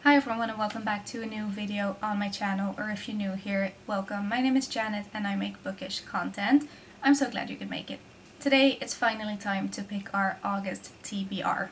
Hi everyone and welcome back to a new video on my channel, or if you're new here, welcome. My name is Janet and I make bookish content. I'm so glad you could make it. Today it's finally time to pick our August TBR.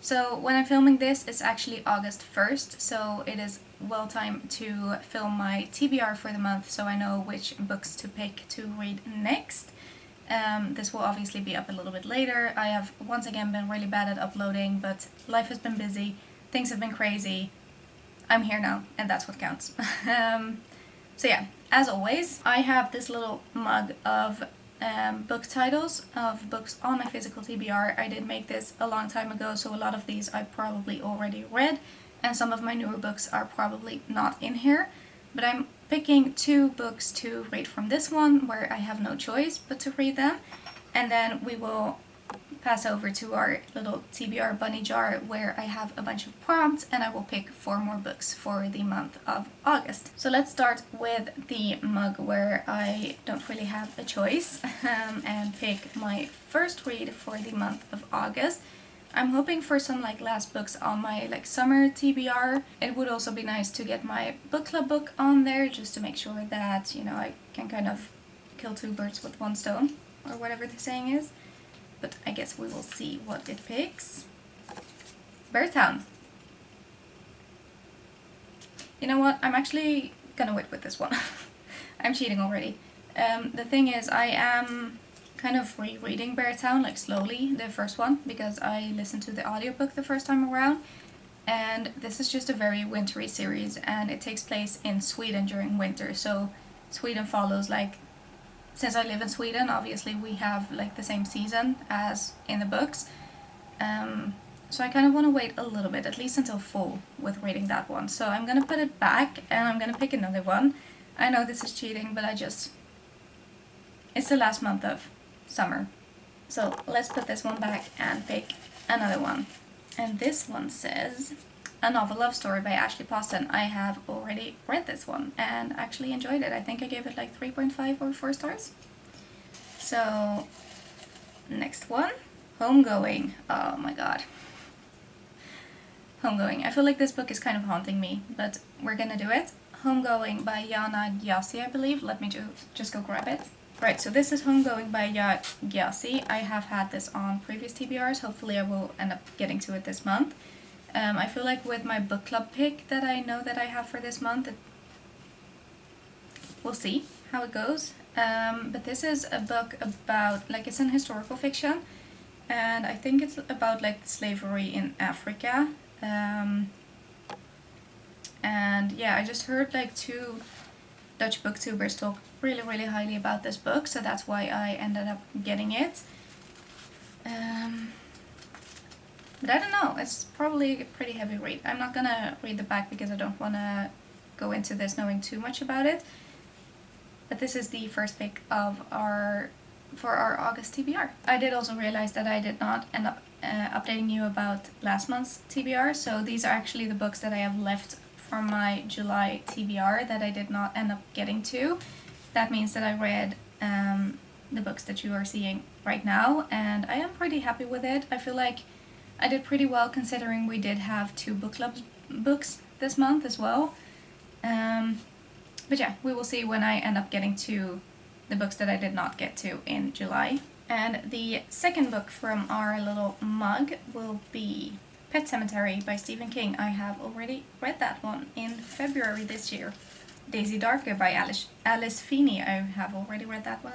So when I'm filming this, it's actually August 1st, so it is well time to film my TBR for the month so I know which books to pick to read next. This will obviously be up a little bit later. I have once again been really bad at uploading, but life has been busy, things have been crazy. I'm here now, and that's what counts. So yeah, as always, I have this little mug of book titles of books on my physical TBR. I did make this a long time ago, so a lot of these I probably already read, and some of my newer books are probably not in here. But I'm picking two books to read from this one, where I have no choice but to read them, and then we will pass over to our little TBR bunny jar where I have a bunch of prompts and I will pick 4 more books for the month of August. So let's start with the mug where I don't really have a choice and pick my first read for the month of August. I'm hoping for some last books on my summer TBR. It would also be nice to get my book club book on there just to make sure that, I can kind of kill 2 birds with 1 stone, or whatever the saying is. But I guess we will see what it picks. Beartown. You know what? I'm actually gonna wait with this one. I'm cheating already. The thing is, I am kind of rereading Beartown, slowly, the first one, because I listened to the audiobook the first time around. And this is just a very wintry series, and it takes place in Sweden during winter. So Sweden follows since I live in Sweden, obviously we have the same season as in the books. So I kind of want to wait a little bit, at least until fall, with reading that one. So I'm going to put it back and I'm going to pick another one. I know this is cheating, but it's the last month of summer. So let's put this one back and pick another one. And this one says A Novel Love Story by Ashley Poston. I have already read this one and actually enjoyed it. I think I gave it 3.5 or 4 stars. So, next one. Homegoing. Oh my god. Homegoing. I feel like this book is kind of haunting me, but we're gonna do it. Homegoing by Jana Gyasi, I believe. Let me just go grab it. Right, so this is Homegoing by Jana Gyasi. I have had this on previous TBRs. Hopefully I will end up getting to it this month. I feel like with my book club pick that I know that I have for this month, we'll see how it goes. But this is a book about, it's an historical fiction, and I think it's about slavery in Africa. And yeah, I just heard 2 Dutch booktubers talk really, really highly about this book, so that's why I ended up getting it. But I don't know, it's probably a pretty heavy read. I'm not gonna read the back because I don't want to go into this knowing too much about it. But this is the first pick for our August TBR. I did also realize that I did not end up updating you about last month's TBR, so these are actually the books that I have left from my July TBR that I did not end up getting to. That means that I read the books that you are seeing right now, and I am pretty happy with it. I feel like I did pretty well considering we did have 2 book club books this month as well. But yeah, we will see when I end up getting to the books that I did not get to in July. And the second book from our little mug will be Pet Sematary by Stephen King. I have already read that one in February this year. Daisy Darker by Alice Feeney. I have already read that one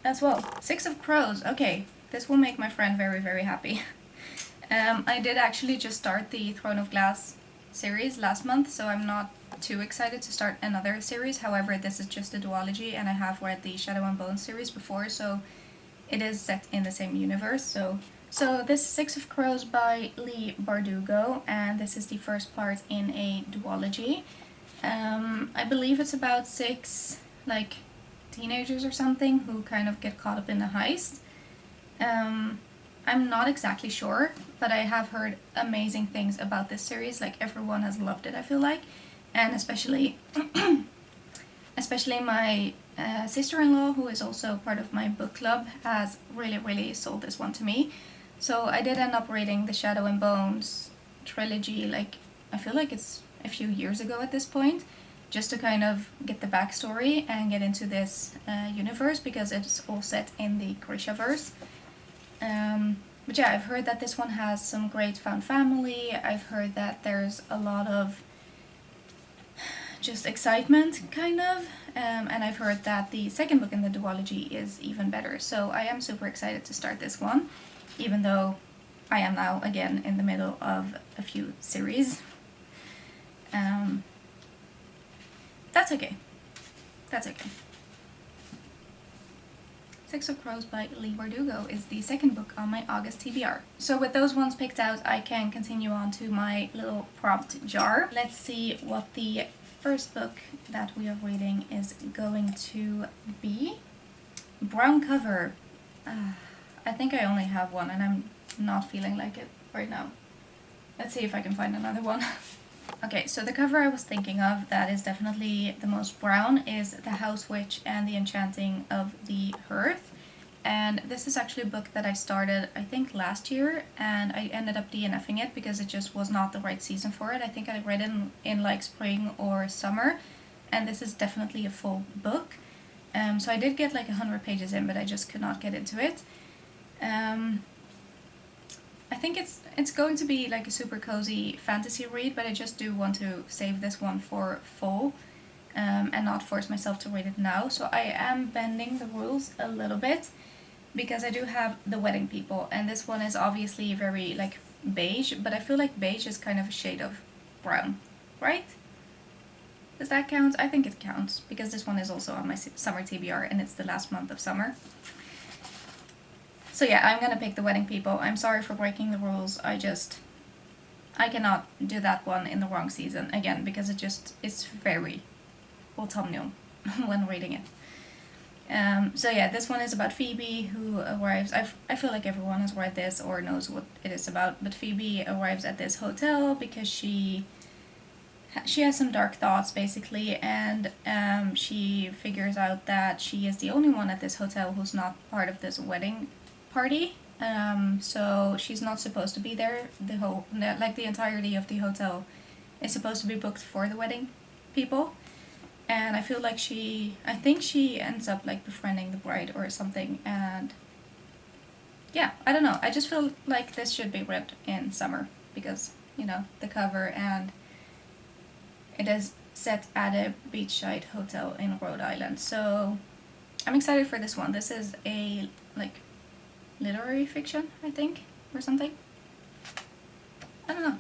as well. 6 of Crows. Okay, this will make my friend very, very happy. I did actually just start the Throne of Glass series last month, so I'm not too excited to start another series. However, this is just a duology, and I have read the Shadow and Bone series before, so it is set in the same universe. So this is 6 of Crows by Leigh Bardugo, and this is the first part in a duology. I believe it's about 6 teenagers or something who kind of get caught up in a heist. I'm not exactly sure, but I have heard amazing things about this series. Everyone has loved it, I feel like. And especially my sister-in-law, who is also part of my book club, has really sold this one to me. So I did end up reading the Shadow and Bones trilogy, like, I feel like it's a few years ago at this point, just to kind of get the backstory and get into this universe, because it's all set in the Grishaverse. But yeah, I've heard that this one has some great found family. I've heard that there's a lot of just excitement, kind of. And I've heard that the second book in the duology is even better. So I am super excited to start this one, even though I am now again in the middle of a few series. That's okay. That's okay. Six of Crows by Leigh Bardugo is the second book on my August TBR. So with those ones picked out, I can continue on to my little prompt jar. Let's see what the first book that we are reading is going to be. Brown cover. I think I only have one and I'm not feeling like it right now. Let's see if I can find another one. Okay, so the cover I was thinking of that is definitely the most brown is The House Witch and the Enchanting of the Hearth. And this is actually a book that I started, I think, last year, and I ended up DNFing it because it just was not the right season for it. I think I read it in like spring or summer, and this is definitely a full book. So I did get like 100 pages in, but I just could not get into it. I think it's going to be like a super cozy fantasy read, but I just do want to save this one for fall and not force myself to read it now. So I am bending the rules a little bit because I do have The Wedding People, and this one is obviously very like beige, but I feel like beige is kind of a shade of brown, right? Does that count? I think it counts because this one is also on my summer TBR and it's the last month of summer. So yeah, I'm gonna pick The Wedding People. I'm sorry for breaking the rules. I cannot do that one in the wrong season again because it's very autumnal when reading it. So yeah, this one is about Phoebe who arrives. I feel like everyone has read this or knows what it is about, but Phoebe arrives at this hotel because she has some dark thoughts basically, and she figures out that she is the only one at this hotel who's not part of this wedding party. So she's not supposed to be there. The entirety of the hotel is supposed to be booked for the wedding people. And I feel like I think she ends up like befriending the bride or something, and yeah, I don't know. I just feel like this should be read in summer because, you know, the cover, and it is set at a beachside hotel in Rhode Island. So I'm excited for this one. This is a like literary fiction, I think, or something. I don't know.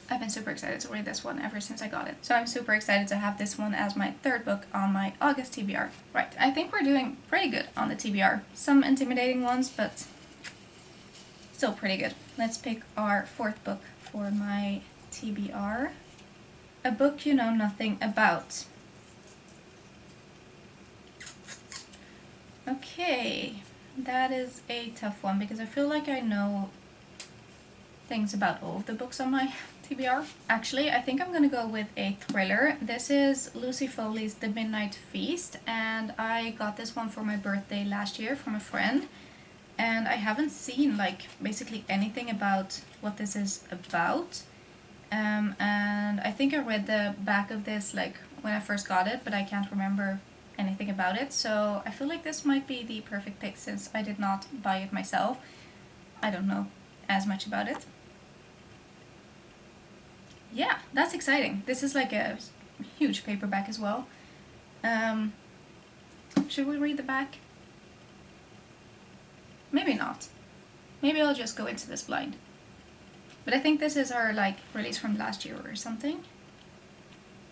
I've been super excited to read this one ever since I got it. So I'm super excited to have this one as my third book on my August TBR. Right, I think we're doing pretty good on the TBR. Some intimidating ones, but still pretty good. Let's pick our fourth book for my TBR. A book you know nothing about. Okay, that is a tough one because I feel like I know things about all of the books on my TBR. Actually, I think I'm gonna go with a thriller. This is Lucy Foley's The Midnight Feast, and I got this one for my birthday last year from a friend, and I haven't seen like basically anything about what this is about. And I think I read the back of this like when I first got it, but I can't remember anything about it, so I feel like this might be the perfect pick since I did not buy it myself. I don't know as much about it. Yeah, that's exciting. This is like a huge paperback as well. Should we read the back? Maybe not. Maybe I'll just go into this blind. But I think this is our like release from last year or something.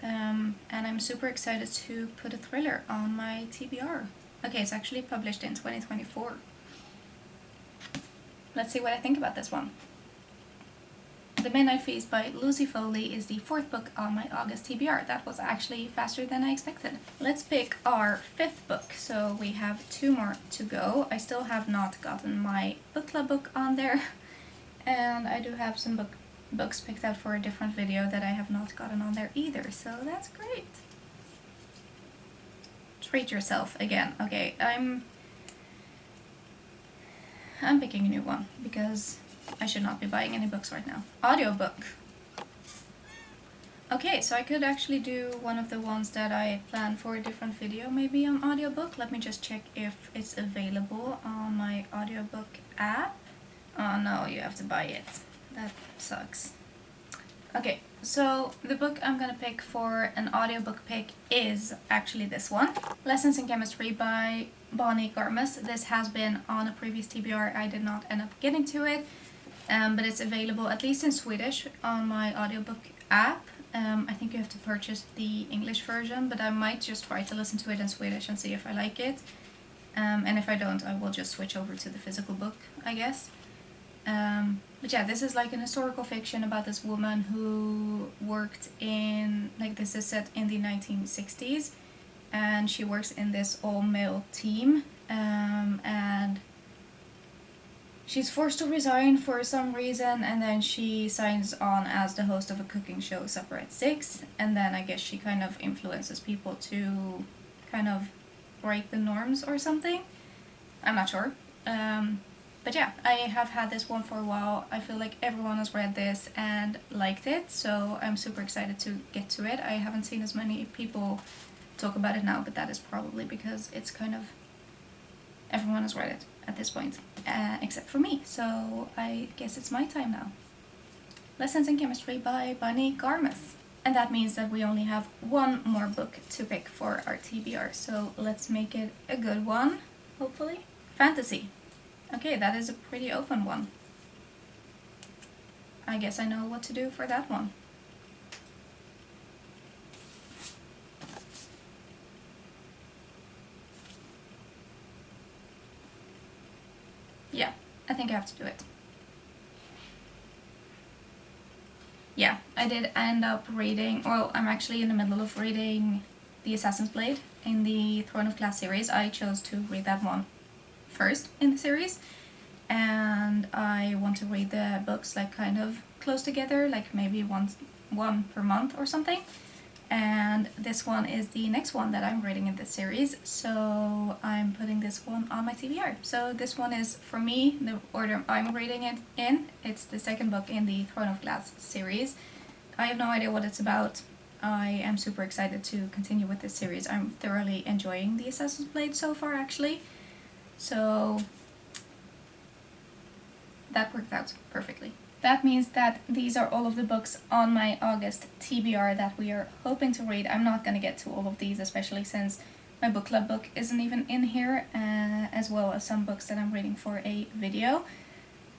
And I'm super excited to put a thriller on my TBR. Okay, it's actually published in 2024. Let's see what I think about this one. The Midnight Feast by Lucy Foley is the fourth book on my August TBR. That was actually faster than I expected. Let's pick our fifth book. So we have two more to go. I still have not gotten my book club book on there. And I do have some books picked out for a different video that I have not gotten on there either. So that's great. Treat Yourself again. Okay, I'm picking a new one because I should not be buying any books right now. Audiobook. Okay, so I could actually do one of the ones that I planned for a different video, maybe on audiobook. Let me just check if it's available on my audiobook app. Oh no, you have to buy it. That sucks. Okay, so the book I'm gonna pick for an audiobook pick is actually this one. Lessons in Chemistry by Bonnie Garmus. This has been on a previous TBR. I did not end up getting to it, but it's available at least in Swedish on my audiobook app. I think you have to purchase the English version, but I might just try to listen to it in Swedish and see if I like it. And if I don't, I will just switch over to the physical book, I guess. But yeah, this is like an historical fiction about this woman who worked in, like, this is set in the 1960s, and she works in this all-male team, and she's forced to resign for some reason, and then she signs on as the host of a cooking show, Supper at 6, and then I guess she kind of influences people to kind of break the norms or something. I'm not sure. But yeah, I have had this one for a while. I feel like everyone has read this and liked it, so I'm super excited to get to it. I haven't seen as many people talk about it now, but that is probably because it's kind of, everyone has read it at this point, except for me, so I guess it's my time now. Lessons in Chemistry by Bonnie Garmus. And that means that we only have one more book to pick for our TBR, so let's make it a good one, hopefully. Fantasy. Okay, that is a pretty open one. I guess I know what to do for that one. Yeah, I think I have to do it. Yeah, I did end up reading, well, I'm actually in the middle of reading The Assassin's Blade in the Throne of Glass series. I chose to read that one first in the series, and I want to read the books like kind of close together, like maybe one per month or something. And this one is the next one that I'm reading in this series, so I'm putting this one on my TBR. So this one is, for me, the order I'm reading it in. It's the second book in the Throne of Glass series. I have no idea what it's about. I am super excited to continue with this series. I'm thoroughly enjoying The Assassin's Blade so far, actually. So that worked out perfectly. That means that these are all of the books on my August TBR that we are hoping to read. I'm not going to get to all of these, especially since my book club book isn't even in here, as well as some books that I'm reading for a video.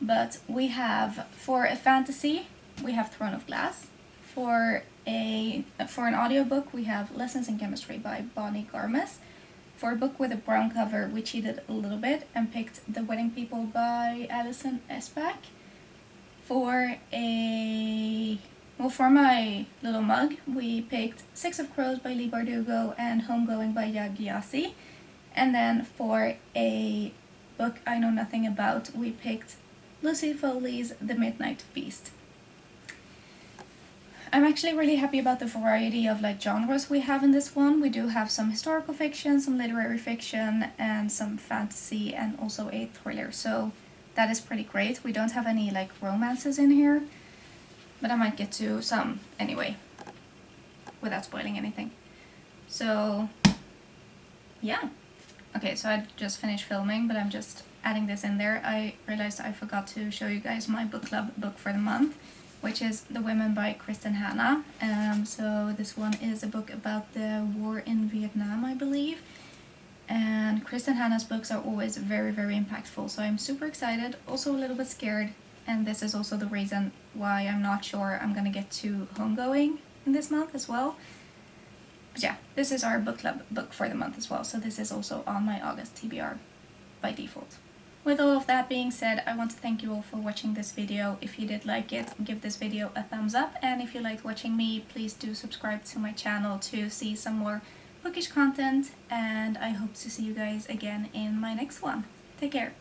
But we have, for a fantasy, we have Throne of Glass. For an audiobook, we have Lessons in Chemistry by Bonnie Garmus. For a book with a brown cover, we cheated a little bit and picked The Wedding People by Alison Esbach. For my little mug, we picked Six of Crows by Leigh Bardugo and Homegoing by Yag Gyasi. And then for a book I know nothing about, we picked Lucy Foley's The Midnight Feast. I'm actually really happy about the variety of like genres we have in this one. We do have some historical fiction, some literary fiction, and some fantasy, and also a thriller. So that is pretty great. We don't have any like romances in here, but I might get to some anyway, without spoiling anything. So yeah. Okay, so I just finished filming, but I'm just adding this in there. I realized I forgot to show you guys my book club book for the month, which is The Women by Kristen Hanna. So this one is a book about the war in Vietnam, I believe. And Kristen Hanna's books are always very, very impactful, so I'm super excited, also a little bit scared, and this is also the reason why I'm not sure I'm gonna get to Homegoing in this month as well. But yeah, this is our book club book for the month as well, so this is also on my August TBR by default. With all of that being said, I want to thank you all for watching this video. If you did like it, give this video a thumbs up, and if you liked watching me, please do subscribe to my channel to see some more bookish content, and I hope to see you guys again in my next one. Take care!